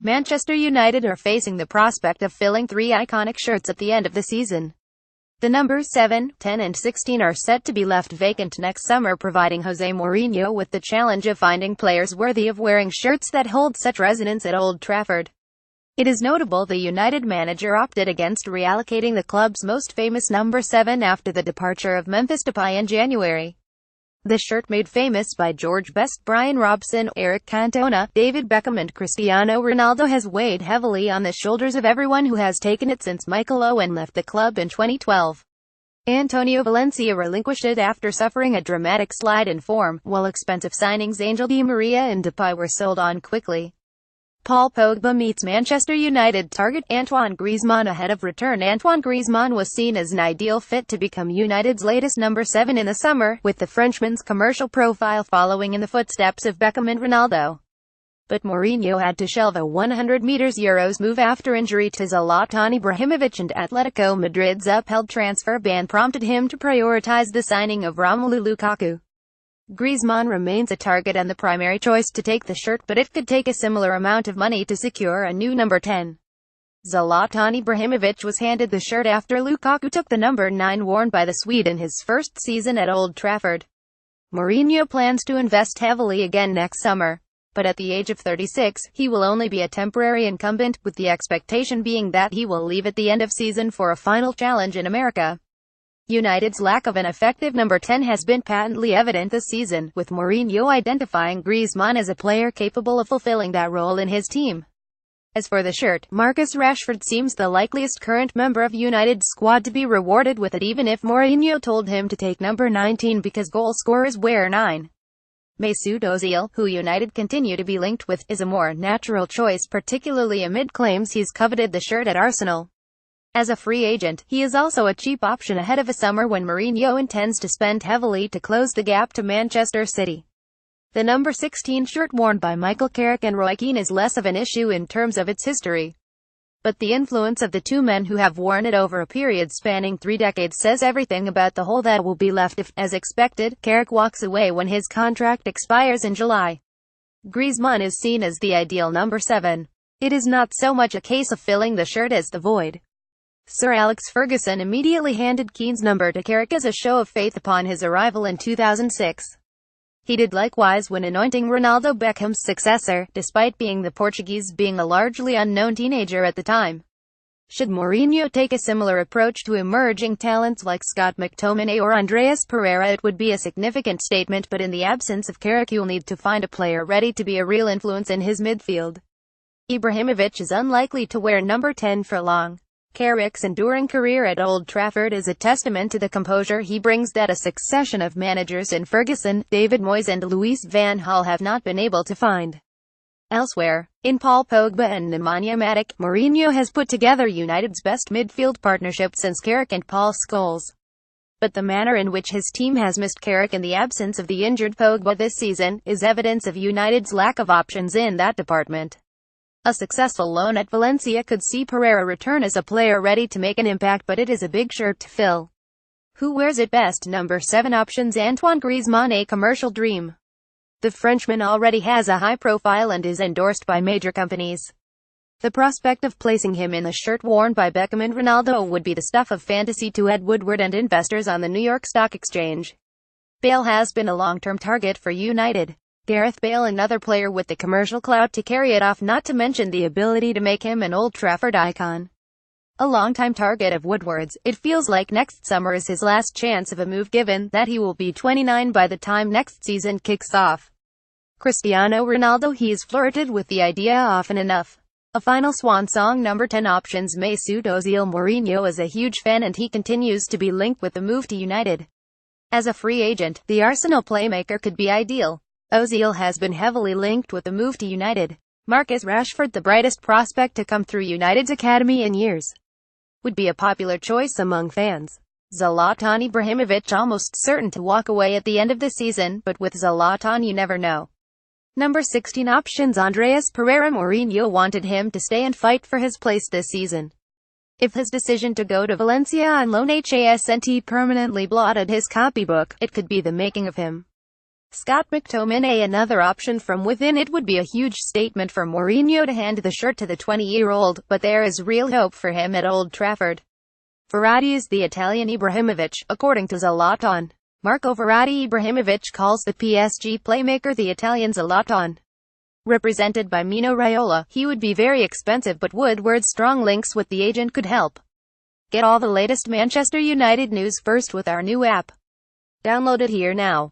Manchester United are facing the prospect of filling three iconic shirts at the end of the season. The numbers 7, 10 and 16 are set to be left vacant next summer, providing Jose Mourinho with the challenge of finding players worthy of wearing shirts that hold such resonance at Old Trafford. It is notable the United manager opted against reallocating the club's most famous number 7 after the departure of Memphis Depay in January. The shirt, made famous by George Best, Bryan Robson, Eric Cantona, David Beckham and Cristiano Ronaldo, has weighed heavily on the shoulders of everyone who has taken it since Michael Owen left the club in 2012. Antonio Valencia relinquished it after suffering a dramatic slide in form, while expensive signings Angel Di Maria and Depay were sold on quickly. Pogba meets Manchester United target Antoine Griezmann ahead of return. Antoine Griezmann was seen as an ideal fit to become United's latest number 7 in the summer, with the Frenchman's commercial profile following in the footsteps of Beckham and Ronaldo. But Mourinho had to shelve a €100 million move after injury to Zlatan Ibrahimovic, and Atletico Madrid's upheld transfer ban prompted him to prioritise the signing of Romelu Lukaku. Griezmann remains a target and the primary choice to take the shirt, but it could take a similar amount of money to secure a new number 10. Zlatan Ibrahimovic was handed the shirt after Lukaku took the number 9 worn by the Swede in his first season at Old Trafford. Mourinho plans to invest heavily again next summer, but at the age of 36, he will only be a temporary incumbent, with the expectation being that he will leave at the end of season for a final challenge in America. United's lack of an effective number 10 has been patently evident this season, with Mourinho identifying Griezmann as a player capable of fulfilling that role in his team. As for the shirt, Marcus Rashford seems the likeliest current member of United's squad to be rewarded with it, even if Mourinho told him to take number 19 because goal scorers wear 9. Mesut Ozil, who United continue to be linked with, is a more natural choice, particularly amid claims he's coveted the shirt at Arsenal. As a free agent, he is also a cheap option ahead of a summer when Mourinho intends to spend heavily to close the gap to Manchester City. The number 16 shirt worn by Michael Carrick and Roy Keane is less of an issue in terms of its history. But the influence of the two men who have worn it over a period spanning 3 decades says everything about the hole that will be left if, as expected, Carrick walks away when his contract expires in July. Griezmann is seen as the ideal number 7. It is not so much a case of filling the shirt as the void. Sir Alex Ferguson immediately handed Keane's number to Carrick as a show of faith upon his arrival in 2006. He did likewise when anointing Ronaldo Beckham's successor, despite the Portuguese being a largely unknown teenager at the time. Should Mourinho take a similar approach to emerging talents like Scott McTominay or Andreas Pereira, it would be a significant statement, but in the absence of Carrick you'll need to find a player ready to be a real influence in his midfield. Ibrahimovic is unlikely to wear number 10 for long. Carrick's enduring career at Old Trafford is a testament to the composure he brings that a succession of managers in Ferguson, David Moyes and Louis van Gaal have not been able to find. Elsewhere, in Paul Pogba and Nemanja Matic, Mourinho has put together United's best midfield partnership since Carrick and Paul Scholes. But the manner in which his team has missed Carrick in the absence of the injured Pogba this season is evidence of United's lack of options in that department. A successful loan at Valencia could see Pereira return as a player ready to make an impact, but it is a big shirt to fill. Who wears it best? Number 7 options. Antoine Griezmann A commercial dream. The Frenchman already has a high profile and is endorsed by major companies. The prospect of placing him in the shirt worn by Beckham and Ronaldo would be the stuff of fantasy to Ed Woodward and investors on the New York Stock Exchange. Bale has been a long-term target for United. Gareth Bale, another player with the commercial clout to carry it off, not to mention the ability to make him an Old Trafford icon. A longtime target of Woodward's, it feels like next summer is his last chance of a move, given that he will be 29 by the time next season kicks off. Cristiano Ronaldo, he's flirted with the idea often enough. A final swan song. Number 10 options. Mesut Ozil. Mourinho is a huge fan and he continues to be linked with the move to United. As a free agent, the Arsenal playmaker could be ideal. Ozil has been heavily linked with the move to United. Marcus Rashford, the brightest prospect to come through United's academy in years, would be a popular choice among fans. Zlatan Ibrahimovic almost certain to walk away at the end of the season, but with Zlatan you never know. Number 16 options. Andreas Pereira. Mourinho wanted him to stay and fight for his place this season. If his decision to go to Valencia on loan hasn't permanently blotted his copybook, it could be the making of him. Scott McTominay another option from within. It would be a huge statement for Mourinho to hand the shirt to the 20-year-old, but there is real hope for him at Old Trafford. Verratti is the Italian Ibrahimovic, according to Zlatan. Marco Verratti. Ibrahimovic calls the PSG playmaker the Italian Zlatan. Represented by Mino Raiola, he would be very expensive, but Woodward's strong links with the agent could help. Get all the latest Manchester United news first with our new app. Download it here now.